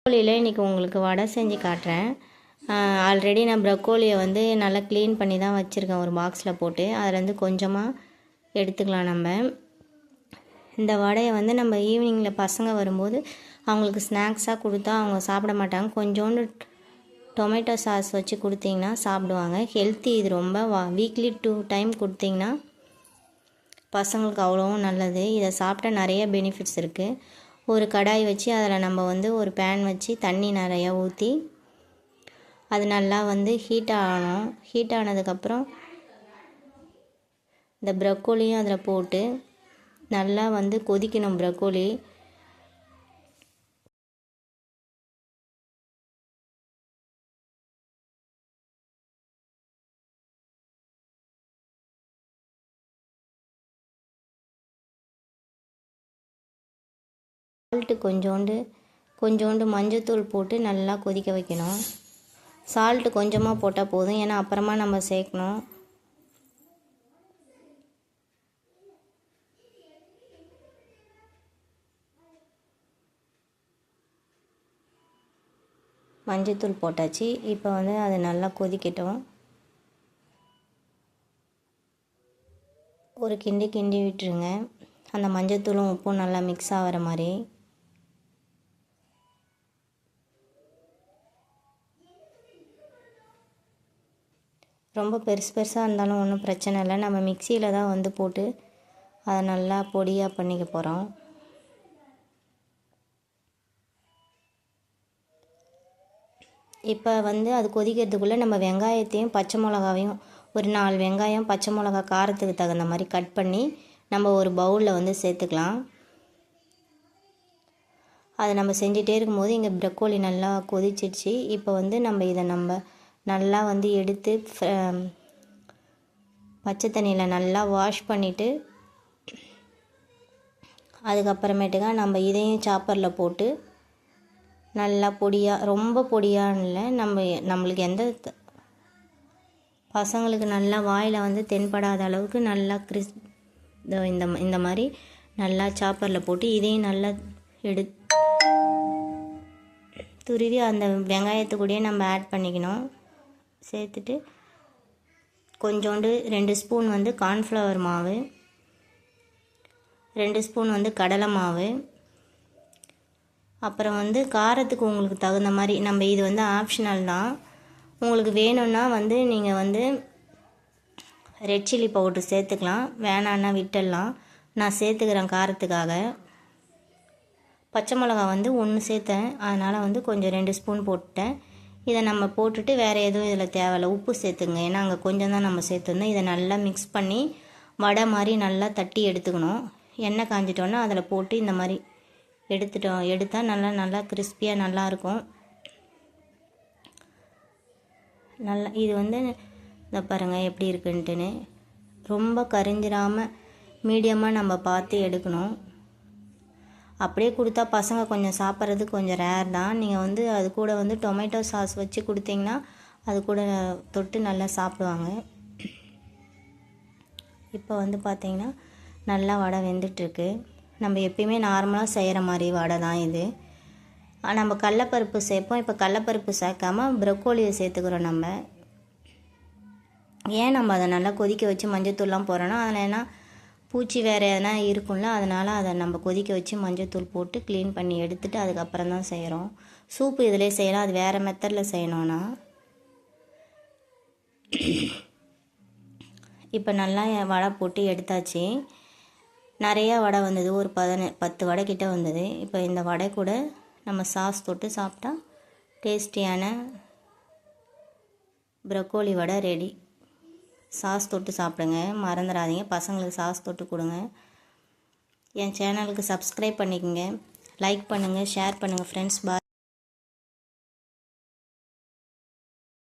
ப்ரொக்கோலியில் இன்றைக்கி உங்களுக்கு வடை செஞ்சு காட்டுறேன். ஆல்ரெடி நான் ப்ரொக்கோலியை வந்து நல்லா க்ளீன் பண்ணி தான் வச்சுருக்கேன் ஒரு பாக்ஸில் போட்டு. அதிலேருந்து கொஞ்சமாக எடுத்துக்கலாம். நம்ம இந்த வடையை வந்து நம்ம ஈவினிங்கில் பசங்க வரும்போது அவங்களுக்கு ஸ்நாக்ஸாக கொடுத்தா அவங்க சாப்பிட மாட்டாங்க. கொஞ்சோண்டு டொமேட்டோ சாஸ் வச்சு கொடுத்தீங்கன்னா சாப்பிடுவாங்க. ஹெல்த்தி இது ரொம்ப. வீக்லி 2 டைம் கொடுத்தீங்கன்னா பசங்களுக்கு அவ்வளோவும் நல்லது. இதை சாப்பிட்டா நிறைய பெனிஃபிட்ஸ் இருக்குது. ஒரு கடாய் வச்சு அதில் நம்ம வந்து ஒரு பேன் வச்சு தண்ணி நிறையா ஊற்றி அது நல்லா வந்து ஹீட் ஆகணும். ஹீட் ஆனதுக்கப்புறம் இந்த ப்ரொக்கோலியும் அதில் போட்டு நல்லா வந்து கொதிக்கணும். ப்ரொக்கோலி சால்ட்டு கொஞ்சோண்டு மஞ்சத்தூள் போட்டு நல்லா கொதிக்க வைக்கணும். சால்ட்டு கொஞ்சமாக போட்டால் போதும், ஏன்னா அப்புறமா நம்ம சேர்க்கணும். மஞ்சத்தூள் போட்டாச்சு. இப்போ வந்து அது நல்லா கொதிக்கட்டும். ஒரு கிண்டி விட்டுருங்க. அந்த மஞ்சத்தூளும் உப்பும் நல்லா மிக்ஸ் ஆகிற மாதிரி. ரொம்ப பெருசாக இருந்தாலும் ஒன்றும் பிரச்சனை இல்லை. நம்ம மிக்சியில் தான் வந்து போட்டு அதை நல்லா பொடியாக பண்ணிக்க போகிறோம். இப்போ வந்து அது கொதிக்கிறதுக்குள்ளே நம்ம வெங்காயத்தையும் பச்சை மிளகாவையும் ஒரு 4 வெங்காயம் பச்சை மிளகா காரத்துக்கு தகுந்த மாதிரி கட் பண்ணி நம்ம ஒரு பவுலில் வந்து சேர்த்துக்கலாம். அதை நம்ம செஞ்சிட்டே இருக்கும்போது இங்கே ப்ரொக்கோலி நல்லா கொதிச்சிடுச்சு. இப்போ வந்து இதை நல்லா வந்து எடுத்து பச்சை தண்ணியில் நல்லா வாஷ் பண்ணிவிட்டு அதுக்கப்புறமேட்டுக்கா நம்ம இதையும் சாப்பரில் போட்டு நல்லா பொடியாக, ரொம்ப பொடியாக இல்லை, நம்மளுக்கு எந்த பசங்களுக்கு நல்லா வாயில் வந்து தென்படாத அளவுக்கு நல்லா இந்த மாதிரி நல்லா சாப்பரில் போட்டு இதையும் நல்லா துருவி அந்த வெங்காயத்துக்கூடயே நம்ம ஆட் பண்ணிக்கணும். சேர்த்துட்டு கொஞ்சோண்டு 2 ஸ்பூன் வந்து கார்ன்ஃப்ளவர் மாவு, 2 ஸ்பூன் வந்து கடலை மாவு, அப்புறம் வந்து காரத்துக்கு உங்களுக்கு தகுந்த மாதிரி நம்ம இது வந்து ஆப்ஷனல் தான். உங்களுக்கு வேணும்னா வந்து நீங்கள் வந்து ரெட் சில்லி பவுட்ரு சேர்த்துக்கலாம், வேணான்னா விட்டுடலாம். நான் சேர்த்துக்கிறேன் காரத்துக்காக. பச்சை மிளகா வந்து 1 சேர்த்தேன், அதனால் வந்து கொஞ்சம் 2 ஸ்பூன் போட்டேன். இதை நம்ம போட்டுட்டு வேறு எதுவும் இதில் தேவையில்லை. உப்பு சேர்த்துங்க, ஏன்னா அங்கே கொஞ்சம் தான் நம்ம சேர்த்துருந்தோம். இதை நல்லா மிக்ஸ் பண்ணி வடை மாதிரி நல்லா தட்டி எடுத்துக்கணும். எண்ணெய் காஞ்சிட்டோன்னா அதில் போட்டு இந்த மாதிரி எடுத்தால் நல்லா கிறிஸ்பியாக நல்லாயிருக்கும். நல்லா இது வந்து இதை பாருங்கள் எப்படி இருக்குன்ட்டுன்னு. ரொம்ப கரிஞ்சிடாமல் மீடியமாக நம்ம பார்த்து எடுக்கணும். அப்படியே கொடுத்தா பசங்க கொஞ்சம் சாப்பிட்றது கொஞ்சம் ரேர் தான். நீங்கள் வந்து அது கூட வந்து டொமேட்டோ சாஸ் வச்சு கொடுத்தீங்கன்னா அது கூட தொட்டு நல்லா சாப்பிடுவாங்க. இப்போ வந்து பார்த்திங்கன்னா நல்லா வடை வெந்துட்டுருக்கு. நம்ம எப்பயுமே நார்மலாக செய்கிற மாதிரி வடை தான் இது. நம்ம கடலப்பருப்பு சேர்ப்போம். இப்போ கடலப்பருப்பு சேர்க்காமல் ப்ரொக்கோலியை சேர்த்துக்கிறோம். நம்ம ஏன் நம்ம அதை நல்லா கொதிக்க வச்சு மஞ்சத்தூள்லாம் போடுறோன்னா அதில் ஏன்னா பூச்சி வேறு எதனா இருக்கும்ல, அதனால் அதை நம்ம கொதிக்க வச்சு மஞ்சத்தூள் போட்டு க்ளீன் பண்ணி எடுத்துகிட்டு அதுக்கப்புறம் தான் செய்கிறோம். சூப்பு இதிலே செய்யலாம், அது வேறு மெத்தடில் செய்யணுன்னா. இப்போ நல்லா வடை போட்டு எடுத்தாச்சு. நிறையா வடை வந்தது, ஒரு 10 வடை கிட்ட வந்தது. இப்போ இந்த வடை கூட நம்ம சாஸ் தொட்டு சாப்பிட்டா டேஸ்டியான ப்ரொக்கோலி வடை ரெடி. சாஸ் தொட்டு சாப்பிடுங்க, மறந்துடாதீங்க. பசங்களுக்கு சாஸ் தொட்டு கொடுங்க. என் சேனலுக்கு சப்ஸ்கிரைப் பண்ணிக்கோங்க, லைக் பண்ணுங்கள், ஷேர் பண்ணுங்கள் ஃப்ரெண்ட்ஸ். பாய்.